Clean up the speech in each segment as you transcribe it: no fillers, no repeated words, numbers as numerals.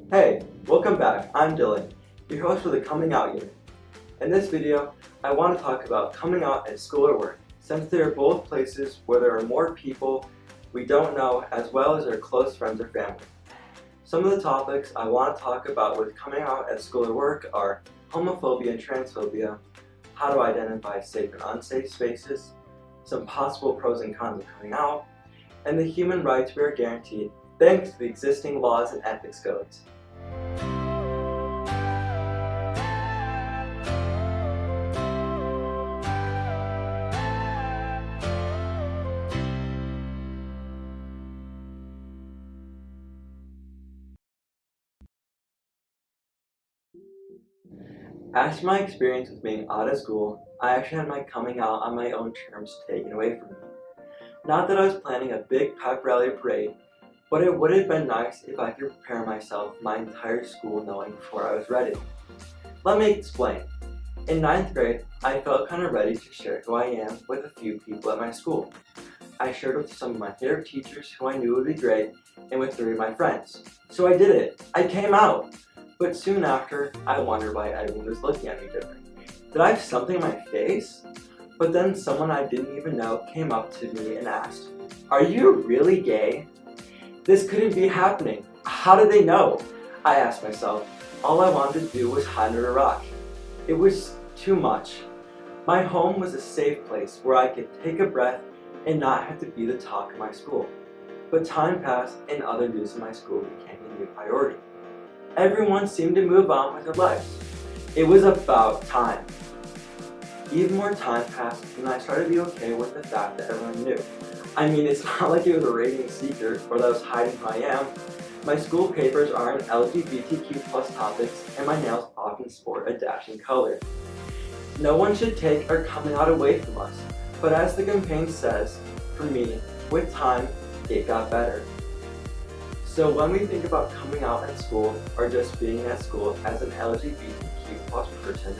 Hey, welcome back. I'm Dylan, your host for the Coming Out Unit. In this video, I want to talk about coming out at school or work, since they are both places where there are more people we don't know as well as our close friends or family. Some of the topics I want to talk about with coming out at school or work are homophobia and transphobia, how to identify safe and unsafe spaces, some possible pros and cons of coming out, and the human rights we are guaranteed thanks to the existing laws and ethics codes. As for my experience with being out of school, I actually had my coming out on my own terms taken away from me. Not that I was planning a big pep rally or parade, but it would have been nice if I could prepare myself my entire school knowing before I was ready. Let me explain. In 9th grade, I felt kind of ready to share who I am with a few people at my school. I shared with some of my favorite teachers who I knew would be great and with 3 of my friends. So I did it. I came out. But soon after, I wondered why everyone was looking at me different. Did I have something in my face? But then someone I didn't even know came up to me and asked, "Are you really gay?" This couldn't be happening. How did they know? I asked myself. All I wanted to do was hide under a rock. It was too much. My home was a safe place where I could take a breath and not have to be the talk of my school. But time passed and other news in my school became a new priority. Everyone seemed to move on with their lives. It was about time. Even more time passed and I started to be okay with the fact that everyone knew. I mean, it's not like it was a raging secret or that I was hiding who I am. My school papers are on LGBTQ+ topics and my nails often sport a dashing color. No one should take our coming out away from us, but as the campaign says, for me, with time, it got better. So when we think about coming out at school or just being at school as an LGBTQ+ person,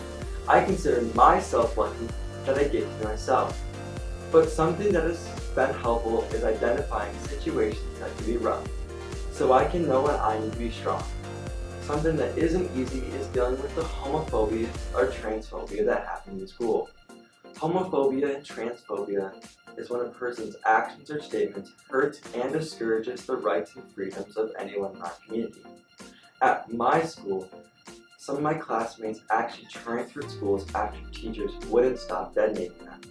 I consider myself lucky that I get to be myself. But something that has been helpful is identifying situations that can be rough, so I can know when I need to be strong. Something that isn't easy is dealing with the homophobia or transphobia that happens in school. Homophobia and transphobia is when a person's actions or statements hurts and discourages the rights and freedoms of anyone in our community. At my school, some of my classmates actually transferred schools after teachers wouldn't stop dead naming them.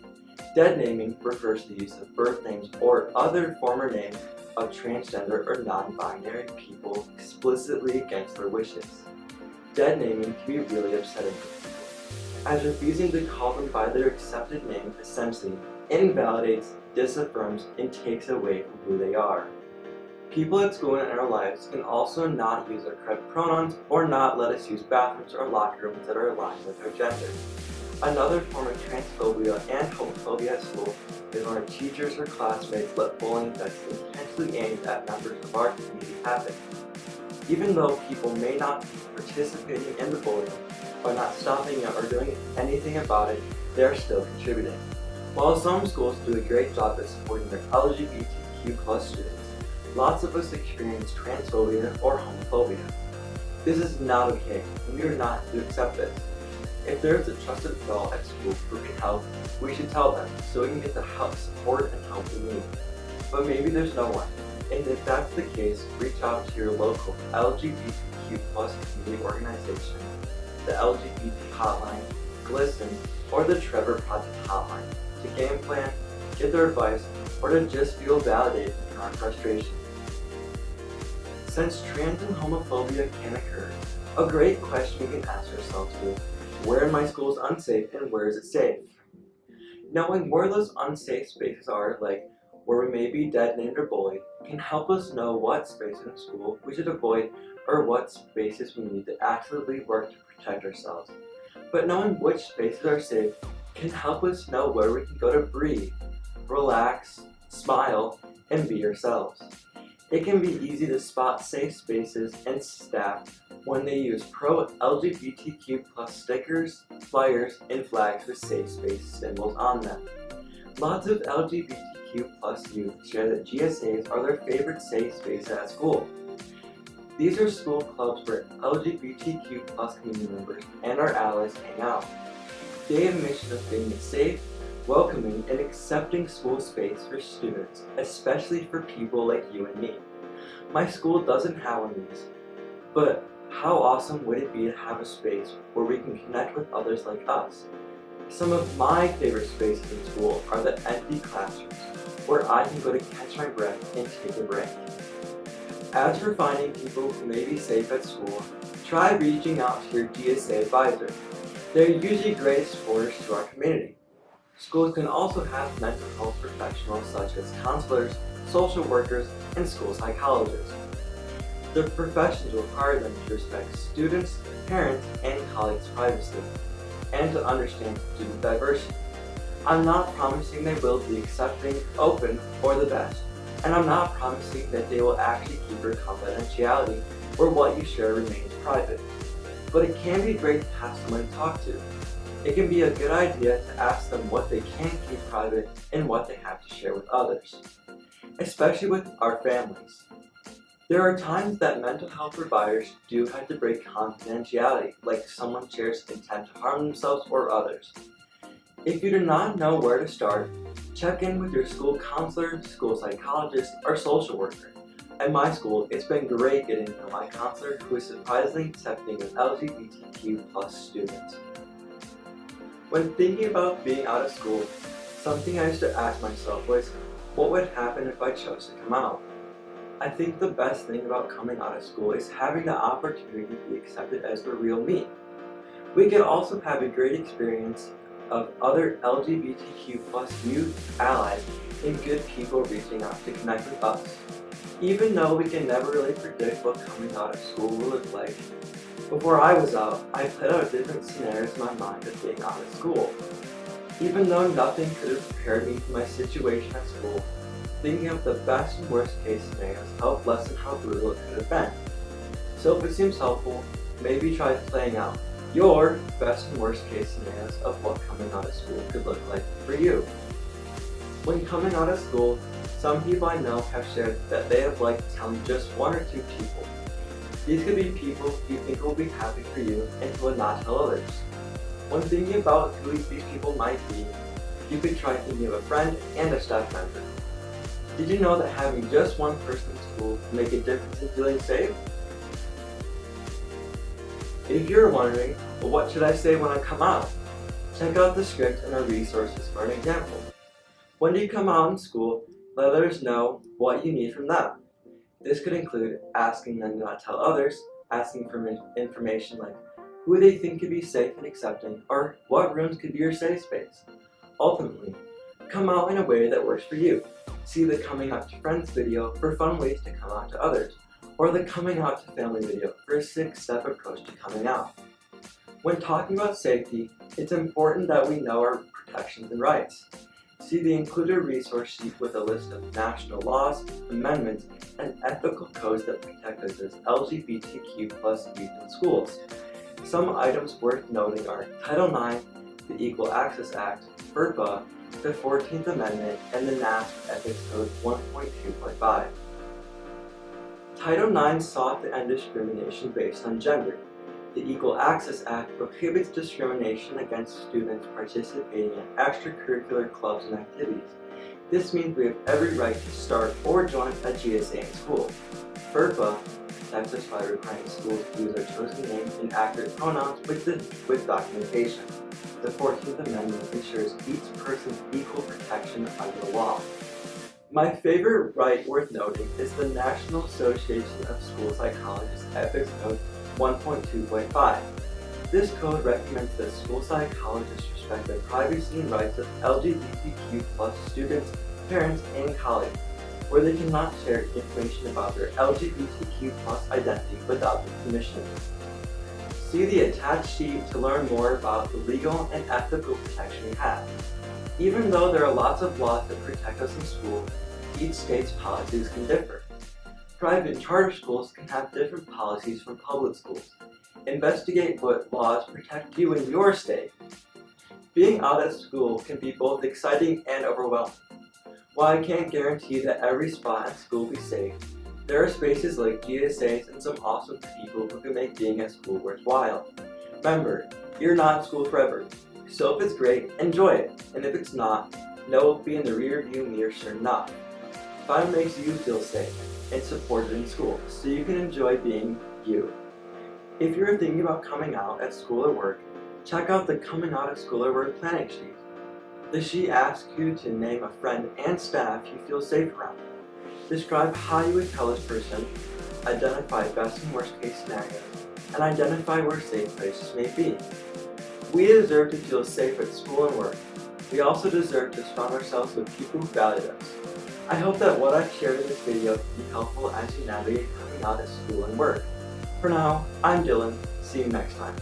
Dead naming refers to the use of birth names or other former names of transgender or non-binary people explicitly against their wishes. Dead naming can be really upsetting for people, as refusing to call them by their accepted name essentially invalidates, disaffirms, and takes away from who they are. People at school and in our lives can also not use our correct pronouns or not let us use bathrooms or locker rooms that are aligned with our gender. Another form of transphobia and homophobia at school is when our teachers or classmates let bullying that's intentionally aimed at members of our community happen. Even though people may not be participating in the bullying, by not stopping it or doing anything about it, they are still contributing. While some schools do a great job at supporting their LGBTQ+ students, lots of us experience transphobia or homophobia. This is not okay, and we are not to accept this. If there is a trusted adult at school who can help, we should tell them so we can get the help, support, and help we need. But maybe there's no one, and if that's the case, reach out to your local LGBTQ+ community organization, the LGBT Hotline, GLSEN, or the Trevor Project Hotline, to game plan, get their advice, or to just feel validated in our frustration. Since trans and homophobia can occur, a great question we can ask ourselves is, where in my school is unsafe and where is it safe? Knowing where those unsafe spaces are, like where we may be dead named or bullied, can help us know what spaces in school we should avoid or what spaces we need to actively work to protect ourselves. But knowing which spaces are safe can help us know where we can go to breathe, relax, smile, and be ourselves. It can be easy to spot safe spaces and staff when they use pro-LGBTQ+ stickers, flyers, and flags with safe space symbols on them. Lots of LGBTQ+ youth share that GSAs are their favorite safe space at school. These are school clubs where LGBTQ plus community members and our allies hang out. They have a mission of being a safe, welcoming, and accepting school space for students, especially for people like you and me. My school doesn't have one of these, but how awesome would it be to have a space where we can connect with others like us? Some of my favorite spaces in school are the empty classrooms, where I can go to catch my breath and take a break. As for finding people who may be safe at school, try reaching out to your GSA advisor. They're usually great supporters to our community. Schools can also have mental health professionals such as counselors, social workers, and school psychologists. The professions require them to respect students, parents, and colleagues' privacy, and to understand student diversity. I'm not promising they will be accepting, open, or the best, and I'm not promising that they will actually keep your confidentiality or what you share remains private. But it can be great to have someone to talk to. It can be a good idea to ask them what they can keep private and what they have to share with others, especially with our families. There are times that mental health providers do have to break confidentiality, like someone shares intent to harm themselves or others. If you do not know where to start, check in with your school counselor, school psychologist, or social worker. At my school, it's been great getting to know my counselor, who is surprisingly accepting of LGBTQ plus students. When thinking about being out of school, something I used to ask myself was, what would happen if I chose to come out? I think the best thing about coming out of school is having the opportunity to be accepted as the real me. We can also have a great experience of other LGBTQ plus youth, allies, and good people reaching out to connect with us. Even though we can never really predict what coming out of school will look like, before I was out, I played out different scenarios in my mind of being out of school. Even though nothing could have prepared me for my situation at school, thinking of the best and worst case scenarios helped lessen how brutal it could have been. So if it seems helpful, maybe try playing out your best and worst case scenarios of what coming out of school could look like for you. When coming out of school, some people I know have shared that they have liked telling just one or two people. These could be people you think will be happy for you and who will not tell others. When thinking about who these people might be, you could try thinking of a friend and a staff member. Did you know that having just one person in school can make a difference in feeling safe? If you're wondering, well, what should I say when I come out? Check out the script and our resources for an example. When you come out in school, let others know what you need from them. This could include asking them to not tell others, asking for information like who they think could be safe and accepting, or what rooms could be your safe space. Ultimately, come out in a way that works for you. See the Coming Out to Friends video for fun ways to come out to others, or the Coming Out to Family video for a 6-step approach to coming out. When talking about safety, it's important that we know our protections and rights. See the included resource sheet with a list of national laws, amendments, and ethical codes that protect us as LGBTQ plus youth in schools. Some items worth noting are Title IX, the Equal Access Act, FERPA, the 14th Amendment, and the NASP Ethics Code 1.2.5. Title IX sought to end discrimination based on gender. The Equal Access Act prohibits discrimination against students participating in extracurricular clubs and activities. This means we have every right to start or join a GSA in school. FERPA protects us by requiring schools to use our chosen names and accurate pronouns with documentation. The 14th Amendment ensures each person's equal protection under the law. My favorite right worth noting is the National Association of School Psychologists Ethics Code 1.2.5. This code recommends that school psychologists respect the privacy and rights of LGBTQ plus students, parents, and colleagues, where they cannot share information about their LGBTQ plus identity without their permission. See the attached sheet to learn more about the legal and ethical protection we have. Even though there are lots of laws that protect us in school, each state's policies can differ. Private and charter schools can have different policies from public schools. Investigate what laws protect you in your state. Being out of school can be both exciting and overwhelming. While I can't guarantee that every spot at school will be safe, There are spaces like GSAs and some awesome people who can make being at school worthwhile. Remember, you're not in school forever, so if it's great, enjoy it, and if it's not, know it'll be in the rearview mirror soon enough. Find what makes you feel safe and supported in school, so you can enjoy being you. If you're thinking about coming out at school or work, check out the Coming Out at School or Work planning sheet. The sheet asks you to name a friend and staff you feel safe around. Describe how you would tell this person, identify best and worst case scenarios, and identify where safe places may be. We deserve to feel safe at school and work. We also deserve to surround ourselves with people who value us. I hope that what I've shared in this video can be helpful as you navigate coming out at school and work. For now, I'm Dylan. See you next time.